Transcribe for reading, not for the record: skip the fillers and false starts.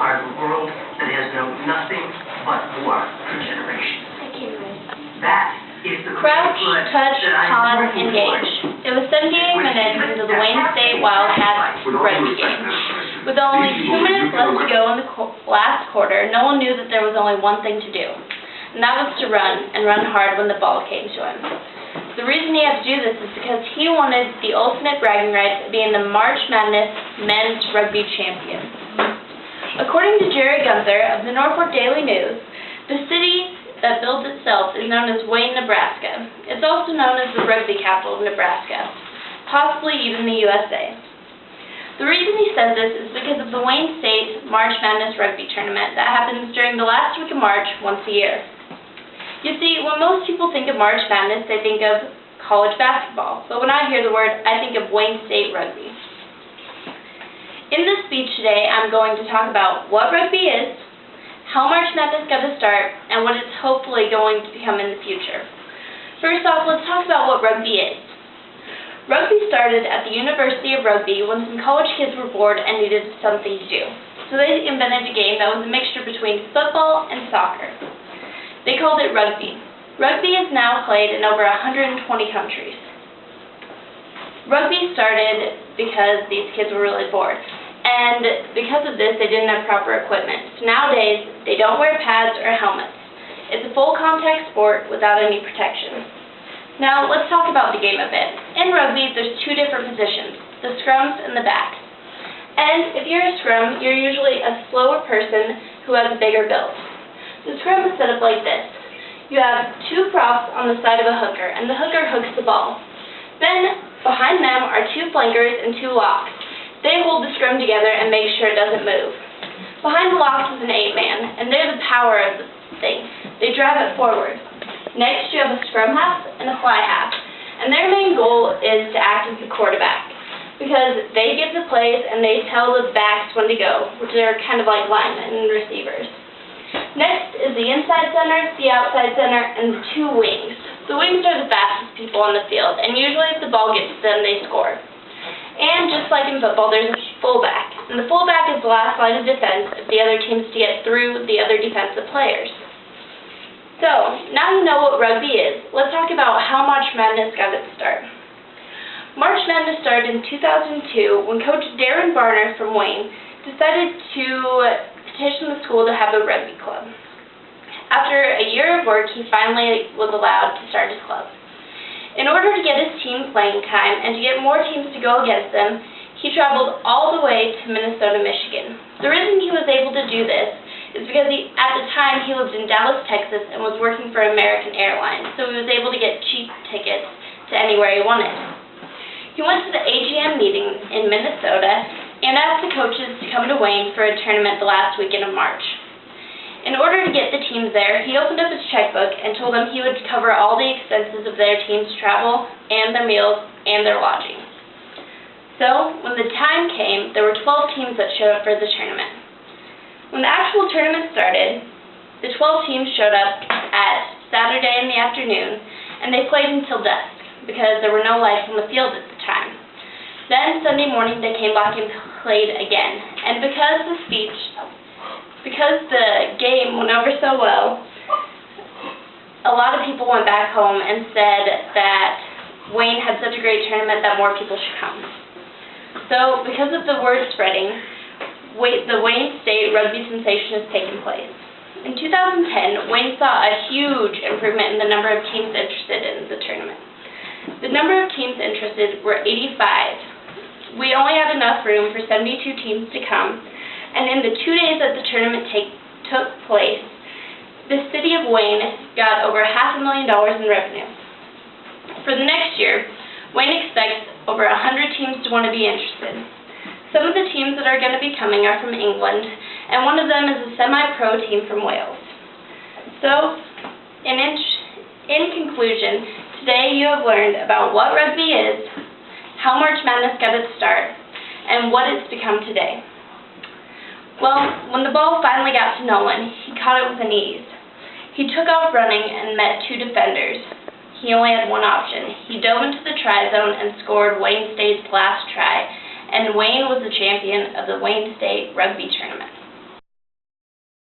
are the world that has known nothing but war for generations. That is the Crouch, touch, pause, engage. engage. It was 78 minutes into the Wayne State Wildcats rugby game. With only 2 minutes left to go in the last quarter, no one knew that there was only one thing to do, and that was to run, and run hard when the ball came to him. The reason he had to do this is because he wanted the ultimate bragging rights of being the March Madness men's rugby champion. According to Jerry Gunther of the Norfolk Daily News, the city that built itself is known as Wayne, Nebraska. It's also known as the rugby capital of Nebraska, possibly even the USA. The reason he says this is because of the Wayne State March Madness rugby tournament that happens during the last week of March once a year. You see, when most people think of March Madness, they think of college basketball, but when I hear the word, I think of Wayne State rugby. In this speech today, I'm going to talk about what rugby is, how March Madness got to start, and what it's hopefully going to become in the future. First off, let's talk about what rugby is. Rugby started at the University of Rugby when some college kids were bored and needed something to do. So they invented a game that was a mixture between football and soccer. They called it rugby. Rugby is now played in over 120 countries. Rugby started because these kids were really bored. And because of this, they didn't have proper equipment. So nowadays, they don't wear pads or helmets. It's a full contact sport without any protection. Now, let's talk about the game a bit. In rugby, there's two different positions, the scrums and the backs. And if you're a scrum, you're usually a slower person who has a bigger build. The scrum is set up like this. You have two props on the side of a hooker, and the hooker hooks the ball. Then, behind them are two flankers and two locks. They hold the scrum together and make sure it doesn't move. Behind the locks is an 8-man, and they're the power of the thing. They drive it forward. Next, you have a scrum half and a fly half, and their main goal is to act as the quarterback, because they give the plays and they tell the backs when to go, which are kind of like linemen and receivers. Next is the inside center, the outside center, and the two wings. The wings are the fastest people on the field, and usually if the ball gets to them, they score. And just like in football, there's a fullback. And the fullback is the last line of defense if the other team's to get through the other defensive players. So, now you know what rugby is, let's talk about how March Madness got its start. March Madness started in 2002 when Coach Darren Barner from Wayne decided to petition the school to have a rugby club. After a year of work, he finally was allowed to start his club. In order to get his team playing time and to get more teams to go against them, he traveled all the way to Minnesota, Michigan. The reason he was able to do this is because at the time he lived in Dallas, Texas and was working for American Airlines, so he was able to get cheap tickets to anywhere he wanted. He went to the AGM meeting in Minnesota and asked the coaches to come to Wayne for a tournament the last weekend of March. In order to get the teams there, he opened up his checkbook and told them he would cover all the expenses of their team's travel and their meals and their lodging. So, when the time came, there were 12 teams that showed up for the tournament. When the actual tournament started, the 12 teams showed up at Saturday in the afternoon, and they played until dusk because there were no lights on the field at the time. Then, Sunday morning, they came back and played again. And because the game went over so well, a lot of people went back home and said that Wayne had such a great tournament that more people should come. So, because of the word spreading, the Wayne State rugby sensation has taken place. In 2010, Wayne saw a huge improvement in the number of teams interested in the tournament. The number of teams interested were 85. We only had enough room for 72 teams to come, and in the 2 days that the tournament took place, the city of Wayne got over $500,000 in revenue. For the next year, Wayne expects over 100 teams to want to be interested. Some of the teams that are going to be coming are from England, and one of them is a semi-pro team from Wales. So, in conclusion, today you have learned about what rugby is, how March Madness got its start, and what it's become today. Well, when the ball finally got to Nolan, he caught it with an ease. He took off running and met two defenders. He only had one option. He dove into the try zone and scored Wayne State's last try, and Wayne was the champion of the Wayne State Rugby Tournament.